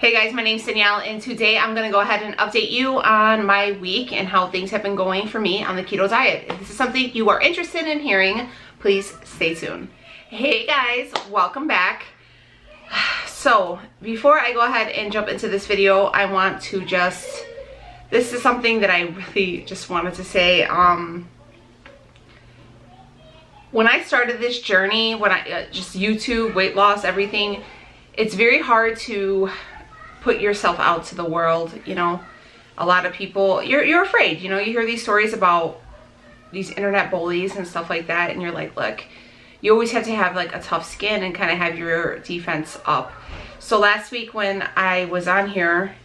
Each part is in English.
Hey guys, my name's Danielle, and today I'm going to go ahead and update you on my week and how things have been going for me on the keto diet. If this is something you are interested in hearing, please stay tuned. Hey guys, welcome back. So before I go ahead and jump into this video, I want to this is something that I really just wanted to say. When I started this journey, when I just YouTube, weight loss, everything, it's very hard to put yourself out to the world. You know, a lot of people, you're afraid, you know, you hear these stories about these internet bullies and stuff like that, and you're like, look, you always have to have like a tough skin and kind of have your defense up. So last week when I was on here,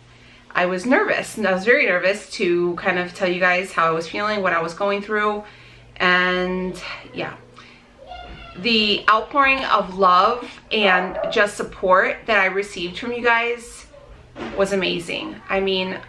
I was nervous, and I was very nervous to kind of tell you guys how I was feeling, what I was going through. And yeah, the outpouring of love and just support that I received from you guys was amazing. I mean,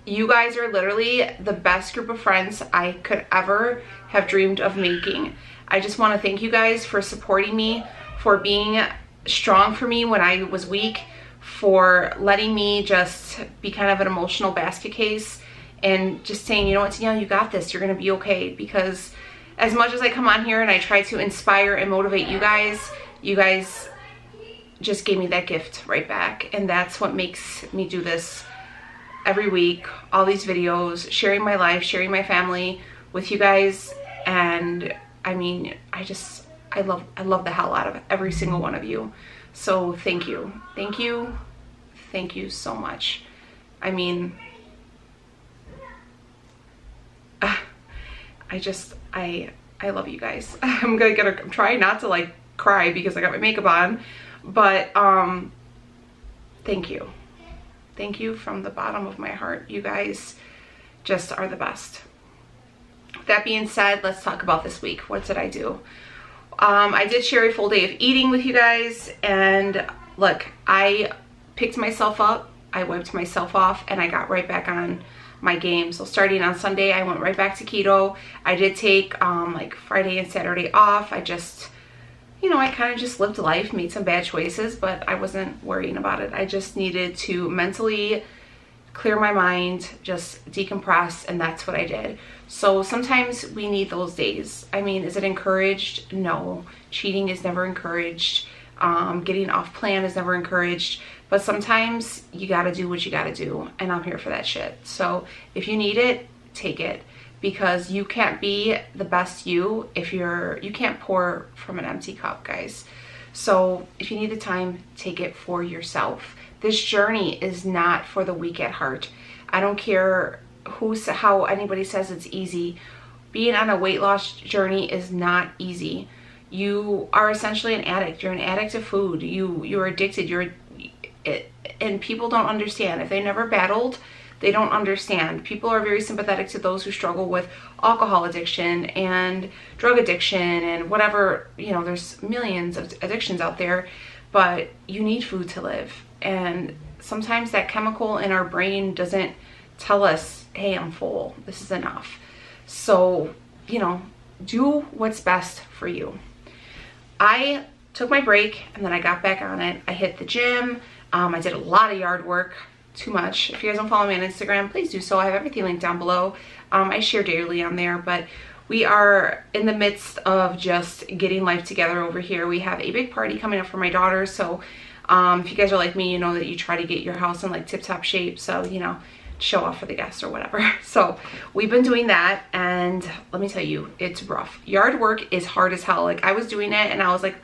you guys are literally the best group of friends I could ever have dreamed of making. I just want to thank you guys for supporting me, for being strong for me when I was weak, for letting me just be kind of an emotional basket case, and just saying, you know what, Danielle, you got this, you're gonna be okay. Because as much as I come on here and I try to inspire and motivate you guys just gave me that gift right back. And that's what makes me do this every week, all these videos, sharing my life, sharing my family with you guys. And I mean, I love the hell out of every single one of you. So thank you so much. I mean, I love you guys. I'm trying not to like cry because I got my makeup on, but thank you from the bottom of my heart. You guys just are the best. That being said, let's talk about this week. What did I do? I did share a full day of eating with you guys, and look, I picked myself up, I wiped myself off, and I got right back on my game. So starting on Sunday, I went right back to keto. I did take like Friday and Saturday off. I just, you know, I kind of just lived life, made some bad choices, but I wasn't worrying about it. I just needed to mentally clear my mind, just decompress, and that's what I did. So sometimes we need those days. I mean, is it encouraged? No. Cheating is never encouraged. Getting off plan is never encouraged. But sometimes you gotta do what you gotta do, and I'm here for that shit. So if you need it, take it, because you can't be the best you if you can't pour from an empty cup, guys. So if you need the time, take it for yourself. This journey is not for the weak at heart. I don't care how anybody says it's easy. Being on a weight loss journey is not easy. You are essentially an addict. You're an addict of food. You're addicted. And people don't understand. If they never battled, they don't understand. People are very sympathetic to those who struggle with alcohol addiction and drug addiction and whatever, you know, there's millions of addictions out there, but you need food to live. And sometimes that chemical in our brain doesn't tell us, hey, I'm full, this is enough. So, you know, do what's best for you. I took my break and then I got back on it. I hit the gym. I did a lot of yard work, too much. If you guys don't follow me on Instagram, please do so. I have everything linked down below. I share daily on there, but we are in the midst of just getting life together over here. We have a big party coming up for my daughter. So if you guys are like me, you know that you try to get your house in like tip-top shape. So, you know, show off for the guests or whatever. So we've been doing that, and let me tell you, it's rough. Yard work is hard as hell. Like, I was doing it and I was like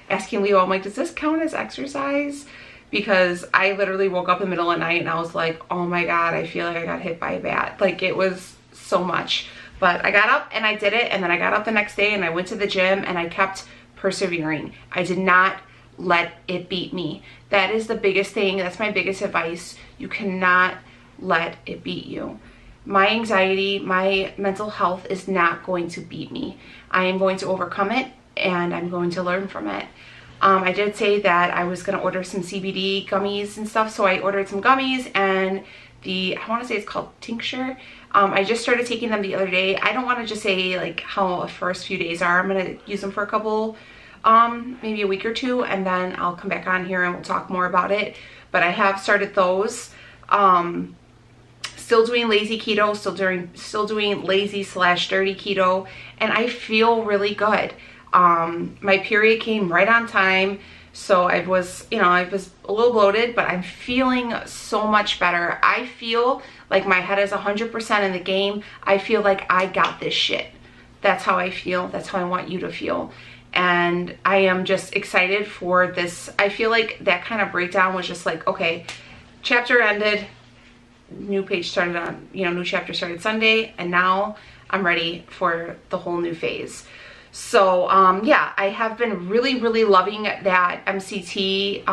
asking Leo, I'm like, does this count as exercise? Because I literally woke up in the middle of the night and I was like, oh my God, I feel like I got hit by a bat. Like, it was so much. But I got up and I did it, and then I got up the next day and I went to the gym and I kept persevering. I did not let it beat me. That is the biggest thing. That's my biggest advice. You cannot let it beat you. My anxiety, my mental health is not going to beat me. I am going to overcome it, and I'm going to learn from it. I did say that I was going to order some Cbd gummies and stuff, so I ordered some gummies, and I want to say it's called tincture. I just started taking them the other day. I don't want to just say like how the first few days are. I'm going to use them for a couple maybe a week or two, and then I'll come back on here and we'll talk more about it. But I have started those. Still doing lazy keto, still doing lazy / dirty keto, and I feel really good. My period came right on time, so I was, you know, I was a little bloated, but I'm feeling so much better. I feel like my head is 100% in the game. I feel like I got this shit. That's how I feel. That's how I want you to feel. And I am just excited for this. I feel like that kind of breakdown was just like, okay, chapter ended, new page started on, you know, new chapter started Sunday, and now I'm ready for the whole new phase. So yeah, I have been really loving that MCT,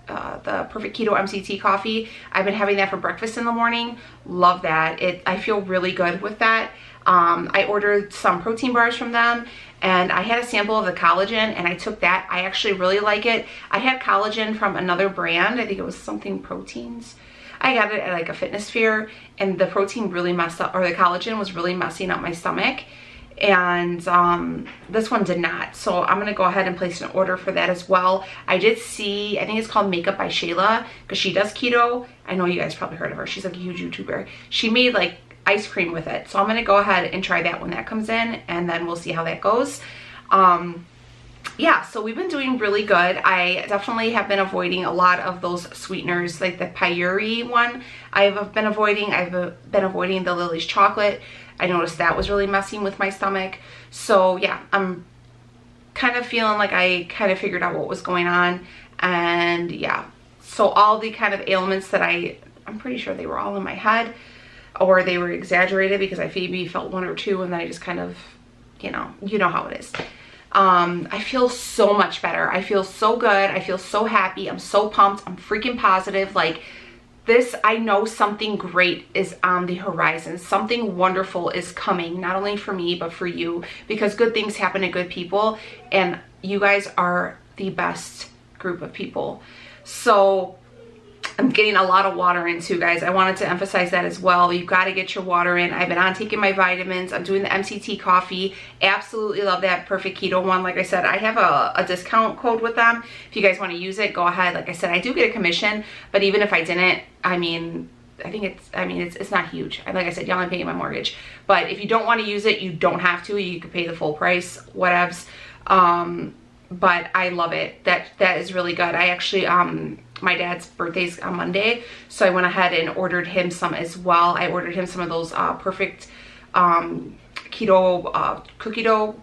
the Perfect Keto MCT coffee. I've been having that for breakfast in the morning. Love that. I feel really good with that. I ordered some protein bars from them, and I had a sample of the collagen, and I took that. I actually really like it. I had collagen from another brand. I think it was something proteins. I got it at like a fitness fair, and the protein really messed up, or the collagen was really messing up my stomach. And this one did not. So I'm gonna go ahead and place an order for that as well. I did see, I think it's called Makeup by Shayla, because she does keto. I know you guys probably heard of her. She's like a huge YouTuber. She made like ice cream with it. So I'm gonna go ahead and try that when that comes in, and then we'll see how that goes. Yeah, so we've been doing really good. I definitely have been avoiding a lot of those sweeteners, like the Pyuri one. I've been avoiding the Lily's chocolate. I noticed that was really messing with my stomach. So yeah, I'm kind of feeling like I kind of figured out what was going on. And yeah, so all the kind of ailments that I'm pretty sure they were all in my head, or they were exaggerated because I maybe felt one or two, and then I just kind of, you know how it is. I feel so much better. I feel so good. I feel so happy. I'm so pumped. I'm freaking positive. Like this, I know something great is on the horizon. Something wonderful is coming, not only for me, but for you, because good things happen to good people, and you guys are the best group of people. So I'm getting a lot of water in too, guys. I wanted to emphasize that as well. You've got to get your water in. I've been on taking my vitamins. I'm doing the MCT coffee. Absolutely love that Perfect Keto one. Like I said, I have a discount code with them. If you guys want to use it, go ahead. Like I said, I do get a commission, but even if I didn't, I mean, it's not huge. Like I said, y'all, I'm paying my mortgage. But if you don't want to use it, you don't have to. You could pay the full price, whatevs. But I love it. That is really good. I actually, my dad's birthday's on Monday, so I went ahead and ordered him some as well. I ordered him some of those Perfect Keto cookie dough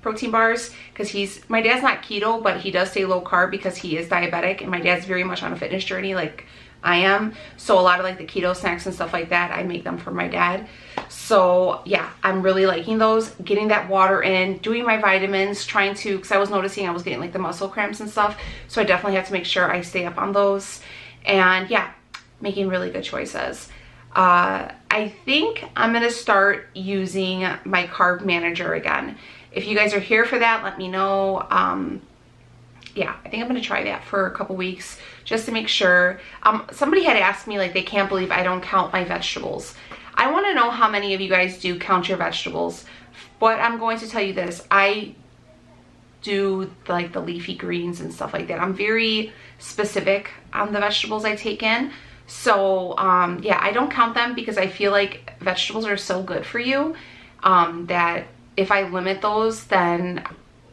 protein bars, because my dad's not keto, but he does stay low carb because he is diabetic, and my dad's very much on a fitness journey like I am. So a lot of like the keto snacks and stuff like that, I make them for my dad. So yeah, I'm really liking those. Getting that water in, doing my vitamins, trying to, because I was noticing I was getting like the muscle cramps and stuff. So I definitely have to make sure I stay up on those. And yeah, making really good choices. I think I'm gonna start using my carb manager again. If you guys are here for that, let me know. Yeah, I think I'm gonna try that for a couple weeks just to make sure. Somebody had asked me, like, they can't believe I don't count my vegetables. I wanna know how many of you guys do count your vegetables, but I'm going to tell you this. I do like the leafy greens and stuff like that. I'm very specific on the vegetables I take in. So yeah, I don't count them because I feel like vegetables are so good for you that if I limit those, then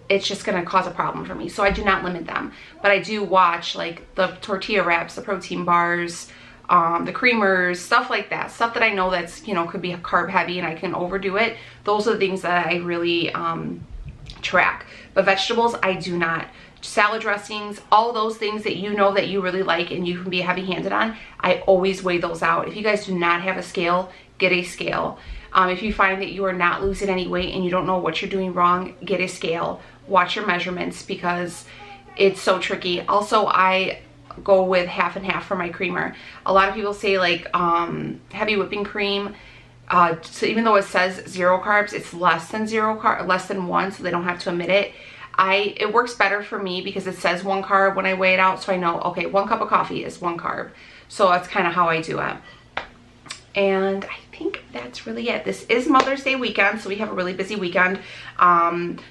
it's just gonna cause a problem for me. So I do not limit them, but I do watch like the tortilla wraps, the protein bars, the creamers, stuff like that. Stuff that I know that's, you know, could be carb heavy and I can overdo it. Those are the things that I really track. But vegetables, I do not. Salad dressings, all those things that you know that you really like and you can be heavy-handed on, I always weigh those out. If you guys do not have a scale, get a scale. If you find that you are not losing any weight and you don't know what you're doing wrong, get a scale. Watch your measurements because it's so tricky. Also, I go with half and half for my creamer. A lot of people say like heavy whipping cream, so even though it says 0 carbs, it's less than 0 carb, less than 1, so they don't have to omit it. It works better for me because it says 1 carb when I weigh it out, so I know, okay, 1 cup of coffee is 1 carb. So that's kind of how I do it. And I think that's really it. This is Mother's Day weekend, so we have a really busy weekend.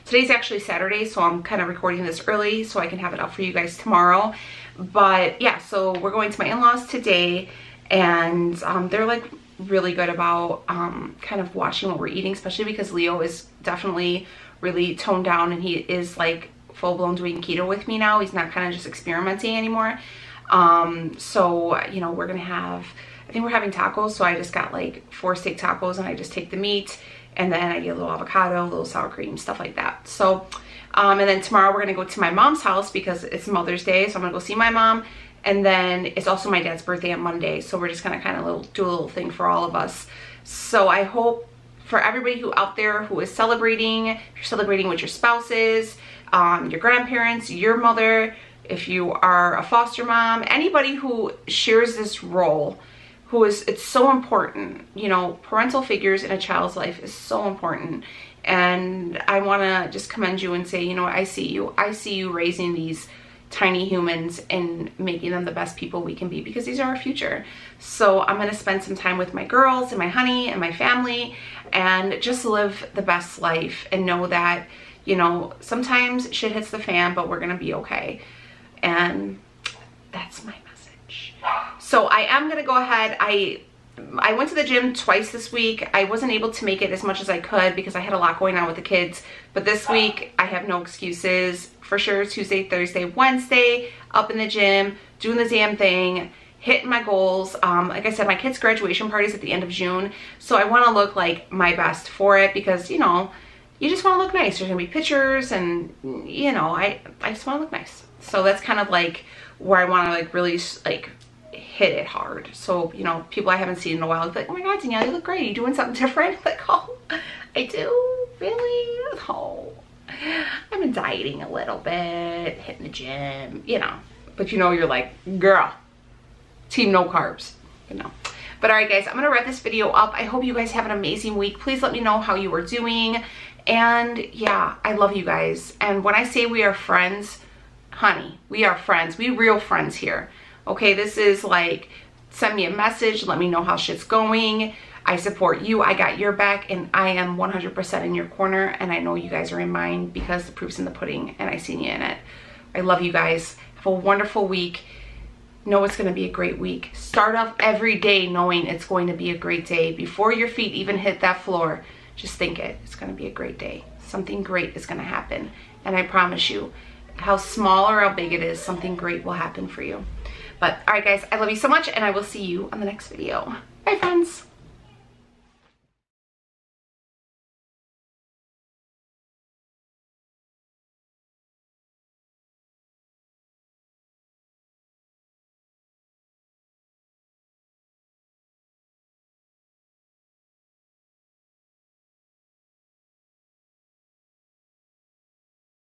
Today's actually Saturday, so I'm kind of recording this early so I can have it up for you guys tomorrow. But yeah, so we're going to my in-laws today, and they're like really good about kind of watching what we're eating, especially because Leo is definitely really toned down, and he is like full-blown doing keto with me now. He's not kind of just experimenting anymore. So, you know, we're gonna have, I think we're having tacos, so I just got like 4 steak tacos, and I just take the meat, and then I get a little avocado, a little sour cream, stuff like that. So, and then tomorrow we're gonna go to my mom's house because it's Mother's Day, so I'm gonna go see my mom, and then it's also my dad's birthday on Monday, so we're just gonna kind of do a little thing for all of us. So I hope for everybody who out there who is celebrating, if you're celebrating with your spouses, your grandparents, your mother, if you are a foster mom, anybody who shares this role, it's so important. You know, parental figures in a child's life is so important. And I want to just commend you and say, you know what, I see you raising these tiny humans and making them the best people we can be, because these are our future. So I'm going to spend some time with my girls and my honey and my family and just live the best life and know that, you know, sometimes shit hits the fan, but we're going to be okay. And that's my message. So I am going to go ahead. I went to the gym twice this week. I wasn't able to make it as much as I could because I had a lot going on with the kids. But this week, I have no excuses. For sure, Tuesday, Thursday, Wednesday, up in the gym, doing the damn thing, hitting my goals. Like I said, my kids' graduation party is at the end of June. So I want to look like my best for it because, you know, you just want to look nice. There's going to be pictures and, you know, I just want to look nice. So that's kind of like where I want to like really like hit it hard. So, you know, people I haven't seen in a while, like, oh my God, Danielle, you look great. Are you doing something different? Like, oh, I do? Really? Oh, I've been dieting a little bit, hitting the gym, you know. But you know, you're like, girl, team no carbs, you know. But all right, guys, I'm going to wrap this video up. I hope you guys have an amazing week. Please let me know how you are doing. And yeah, I love you guys. And when I say we are friends, honey, we are friends. We real friends here. Okay, this is like, send me a message, let me know how shit's going. I support you, I got your back, and I am 100% in your corner, and I know you guys are in mine because the proof's in the pudding, and I seen you in it. I love you guys. Have a wonderful week. Know it's gonna be a great week. Start off every day knowing it's going to be a great day. Before your feet even hit that floor, just think it. It's gonna be a great day. Something great is gonna happen, and I promise you, how small or how big it is, something great will happen for you. But all right, guys, I love you so much, and I will see you on the next video. Bye, friends.